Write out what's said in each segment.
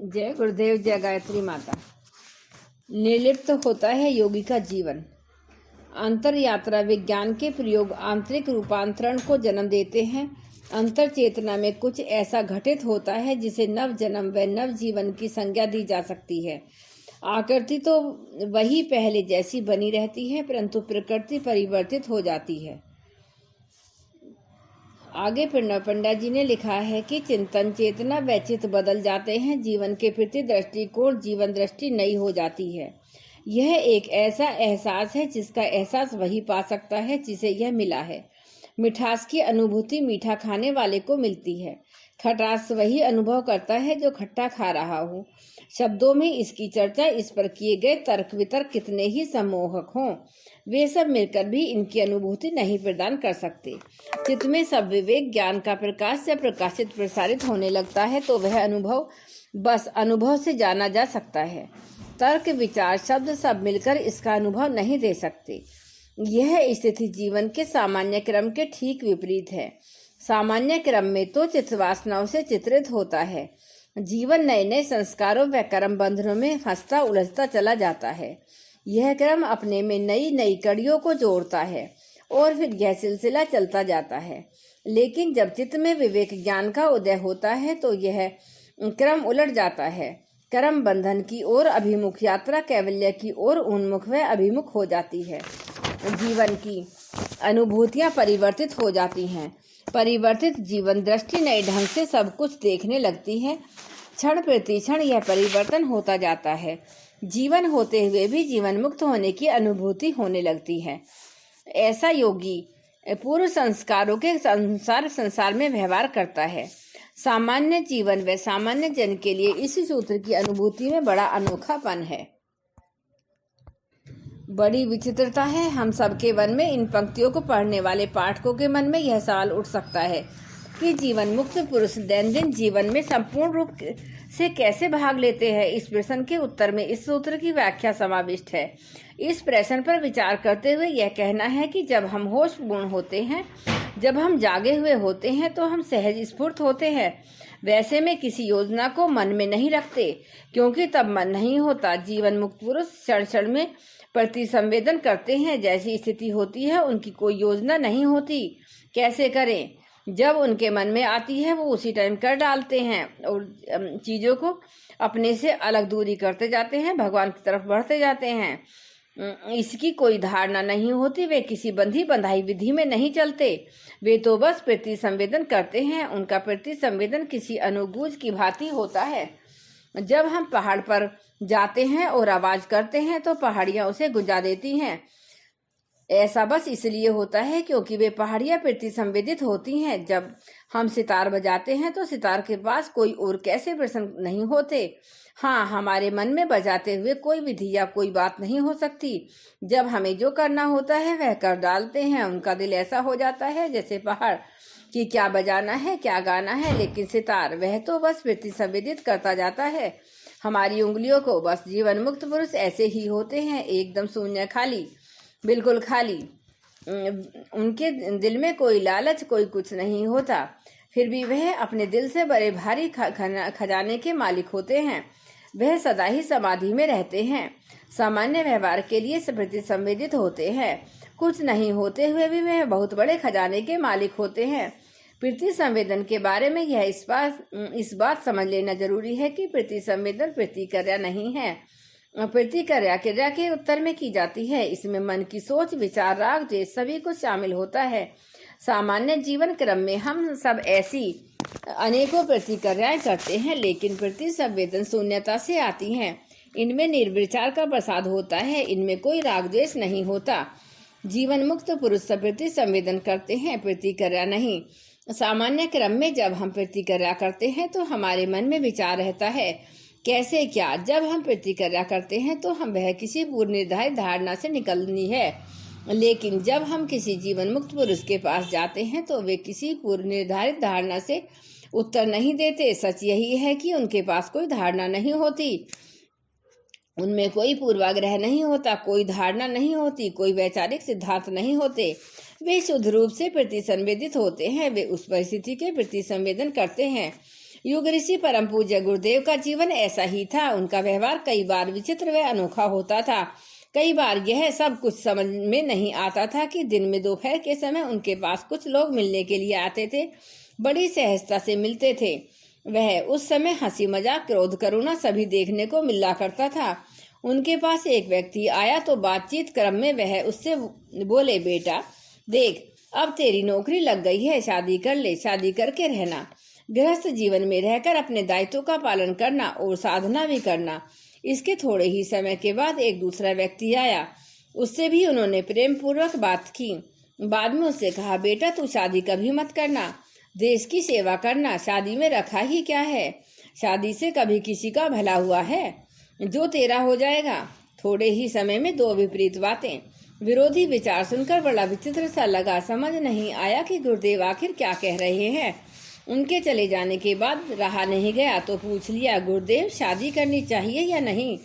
जय गुरुदेव, जय गायत्री माता। निर्लिप्त होता है योगी का जीवन। अंतर यात्रा विज्ञान के प्रयोग आंतरिक रूपांतरण को जन्म देते हैं। अंतर चेतना में कुछ ऐसा घटित होता है जिसे नव जन्म व नव जीवन की संज्ञा दी जा सकती है। आकृति तो वही पहले जैसी बनी रहती है, परंतु प्रकृति परिवर्तित हो जाती है। आगे प्रणव पंडा जी ने लिखा है कि चिंतन चेतना व चित्त बदल जाते हैं। जीवन के प्रति दृष्टिकोण, जीवन दृष्टि नई हो जाती है। यह एक ऐसा एहसास है जिसका एहसास वही पा सकता है जिसे यह मिला है। मिठास की अनुभूति मीठा खाने वाले को मिलती है। खटास वही अनुभव करता है जो खट्टा खा रहा हो। शब्दों में इसकी चर्चा, इस पर किए गए तर्क वितर्क कितने ही सम्मोहक हों, वे सब मिलकर भी इनकी अनुभूति नहीं प्रदान कर सकते। चित्त में सब विवेक ज्ञान का प्रकाश जब प्रकाशित प्रसारित होने लगता है तो वह अनुभव बस अनुभव से जाना जा सकता है। तर्क, विचार, शब्द सब मिलकर इसका अनुभव नहीं दे सकते। यह स्थिति जीवन के सामान्य क्रम के ठीक विपरीत है। सामान्य क्रम में तो चित्त वासनाओं से चित्रित होता है। जीवन नए नए संस्कारों व कर्म बंधनों में फंसता उलझता चला जाता है। यह क्रम अपने में नई नई कड़ियों को जोड़ता है और फिर यह सिलसिला चलता जाता है। लेकिन जब चित्त में विवेक ज्ञान का उदय होता है तो यह क्रम उलट जाता है। कर्म बंधन की ओर अभिमुख यात्रा कैवल्य की ओर उन्मुख व अभिमुख हो जाती है। जीवन की अनुभूतियां परिवर्तित हो जाती हैं। परिवर्तित जीवन दृष्टि नए ढंग से सब कुछ देखने लगती है। क्षण प्रति क्षण यह परिवर्तन होता जाता है। जीवन होते हुए भी जीवन मुक्त होने की अनुभूति होने लगती है। ऐसा योगी पूर्व संस्कारों के अनुसार संसार में व्यवहार करता है। सामान्य जीवन व सामान्य जन के लिए इस सूत्र की अनुभूति में बड़ा अनोखापन है, बड़ी विचित्रता है। हम सबके मन में, इन पंक्तियों को पढ़ने वाले पाठकों के मन में यह सवाल उठ सकता है कि जीवन मुक्त पुरुष दैनंदिन जीवन में संपूर्ण रूप से कैसे भाग लेते हैं। इस प्रश्न के उत्तर में इस सूत्र की व्याख्या समाविष्ट है। इस प्रश्न पर विचार करते हुए यह कहना है कि जब हम होश पूर्ण होते हैं, जब हम जागे हुए होते हैं तो हम सहज स्फूर्त होते हैं। वैसे में किसी योजना को मन में नहीं रखते, क्योंकि तब मन नहीं होता। जीवन मुक्त पुरुष क्षण क्षण में प्रति संवेदन करते हैं। जैसी स्थिति होती है उनकी कोई योजना नहीं होती, कैसे करें। जब उनके मन में आती है वो उसी टाइम कर डालते हैं और चीज़ों को अपने से अलग दूरी करते जाते हैं, भगवान की तरफ बढ़ते जाते हैं। इसकी कोई धारणा नहीं होती। वे किसी बंधी बंधाई विधि में नहीं चलते। वे तो बस प्रति संवेदन करते हैं। उनका प्रति संवेदन किसी अनुगूंज की भांति होता है। जब हम पहाड़ पर जाते हैं और आवाज करते हैं तो पहाड़ियां उसे गुंजा देती हैं। ऐसा बस इसलिए होता है क्योंकि वे पहाड़ियां प्रति संवेदित होती हैं। जब हम सितार बजाते हैं तो सितार के पास कोई और कैसे प्रश्न नहीं होते। हाँ, हमारे मन में बजाते हुए कोई विधि या कोई बात नहीं हो सकती। जब हमें जो करना होता है वह कर डालते हैं। उनका दिल ऐसा हो जाता है जैसे पहाड़ कि क्या बजाना है, क्या गाना है, लेकिन सितार वह तो बस प्रति संवेदित करता जाता है हमारी उंगलियों को। बस जीवन मुक्त पुरुष ऐसे ही होते हैं, एकदम शून्य, खाली, बिल्कुल खाली। उनके दिल में कोई लालच, कोई कुछ नहीं होता। फिर भी वह अपने दिल से बड़े भारी खजाने के मालिक होते हैं। वह सदा ही समाधि में रहते हैं। सामान्य व्यवहार के लिए प्रति संवेदित होते हैं। कुछ नहीं होते हुए भी वह बहुत बड़े खजाने के मालिक होते हैं। प्रति संवेदन के बारे में यह इस बात समझ लेना जरूरी है कि प्रति संवेदन प्रतिक्रिया नहीं है। प्रतिक्रिया क्रिया के उत्तर में की जाती है। इसमें मन की सोच, विचार, राग, द्वेष सभी कुछ शामिल होता है। सामान्य जीवन क्रम में हम सब ऐसी अनेकों प्रतिक्रियाएं करते हैं, लेकिन प्रति संवेदन शून्यता से आती हैं। इनमें निर्विचार का प्रसाद होता है। इनमें कोई राग द्वेष नहीं होता। जीवन मुक्त पुरुष प्रति संवेदन करते हैं, प्रतिक्रिया नहीं। सामान्य क्रम में जब हम प्रतिक्रिया करते हैं तो हमारे मन में विचार रहता है, कैसे क्या। जब हम प्रतिक्रिया करते हैं तो हम वह किसी पूर्व निर्धारित धारणा से निकलनी है। लेकिन जब हम किसी जीवन मुक्त पुरुष के पास जाते हैं तो वे किसी पूर्व निर्धारित धारणा से उत्तर नहीं देते। सच यही है कि उनके पास कोई धारणा नहीं होती। उनमें कोई पूर्वाग्रह नहीं होता, कोई धारणा नहीं होती, कोई वैचारिक सिद्धांत नहीं होते। वे शुद्ध रूप से प्रति संवेदित होते हैं। वे उस परिस्थिति के प्रति संवेदन करते हैं युग ऋषि परम पूज्य गुरुदेव का जीवन ऐसा ही था। उनका व्यवहार कई बार विचित्र व अनोखा होता था। कई बार यह सब कुछ समझ में नहीं आता था कि दिन में दोपहर के समय उनके पास कुछ लोग मिलने के लिए आते थे, बड़ी सहजता से मिलते थे। वह उस समय हंसी मजाक क्रोध करुणा सभी देखने को मिला करता था। उनके पास एक व्यक्ति आया तो बातचीत क्रम में वह उससे बोले, बेटा देख, अब तेरी नौकरी लग गई है, शादी कर ले, शादी करके रहना, गृहस्थ जीवन में रहकर अपने दायित्वों का पालन करना और साधना भी करना। इसके थोड़े ही समय के बाद एक दूसरा व्यक्ति आया, उससे भी उन्होंने प्रेम पूर्वक बात की। बाद में उससे कहा, बेटा तू शादी कभी मत करना, देश की सेवा करना, शादी में रखा ही क्या है, शादी से कभी किसी का भला हुआ है जो तेरा हो जाएगा। थोड़े ही समय में दो विपरीत बातें, विरोधी विचार सुनकर बड़ा विचित्र सा लगा। समझ नहीं आया कि गुरुदेव आखिर क्या कह रहे हैं। उनके चले जाने के बाद रहा नहीं गया तो पूछ लिया, गुरुदेव शादी करनी चाहिए या नहीं।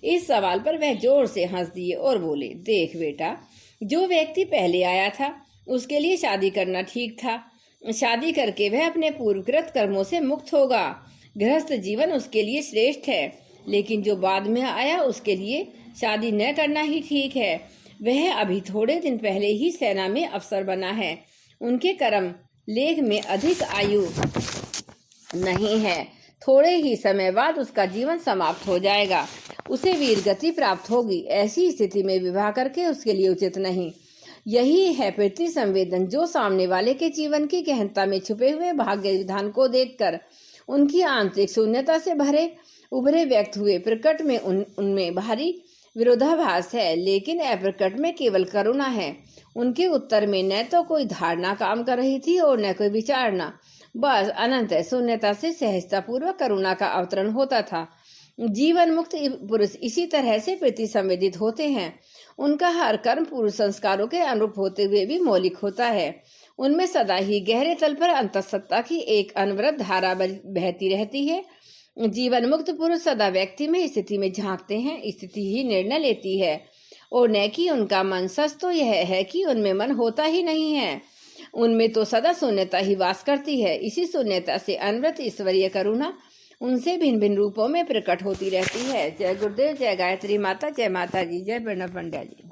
इस सवाल पर वह जोर से हंस दिए और बोले, देख बेटा, जो व्यक्ति पहले आया था उसके लिए शादी करना ठीक था। शादी करके वह अपने पूर्वकृत कर्मों से मुक्त होगा, गृहस्थ जीवन उसके लिए श्रेष्ठ है। लेकिन जो बाद में आया उसके लिए शादी न करना ही ठीक है। वह अभी थोड़े दिन पहले ही सेना में अफसर बना है, उनके कर्म लेख में अधिक आयु नहीं है। थोड़े ही समय बाद उसका जीवन समाप्त हो जाएगा, उसे वीर गति प्राप्त होगी। ऐसी स्थिति में विवाह करके उसके लिए उचित नहीं। यही है प्रति संवेदन, जो सामने वाले के जीवन की गहनता में छुपे हुए भाग्य विधान को देखकर उनकी आंतरिक शून्यता से भरे उभरे व्यक्त हुए। प्रकट में उनमें भारी विरोधाभास है, लेकिन अप्रकट में केवल करुणा है। उनके उत्तर में न तो कोई धारणा काम कर रही थी और न कोई विचारना, बस अनंत शून्यता से सहजता पूर्वक करुणा का अवतरण होता था। जीवन मुक्त पुरुष इसी तरह से प्रति संवेदित होते हैं। उनका हर कर्म पूर्व संस्कारों के अनुरूप होते हुए भी मौलिक होता है। उनमें सदा ही गहरे तल पर अंतःसत्ता की एक अनवरत धारा बहती रहती है। जीवन मुक्त पुरुष सदा व्यक्ति में स्थिति में झांकते हैं, स्थिति ही निर्णय लेती है और न कि उनका मन। सच तो यह है कि उनमें मन होता ही नहीं है, उनमें तो सदा शून्यता ही वास करती है। इसी शून्यता से अनवरत ईश्वरीय करुणा उनसे भिन्न भिन्न रूपों में प्रकट होती रहती है। जय गुरुदेव, जय गायत्री माता, जय माता जी, जय प्रणव पंड्या जी।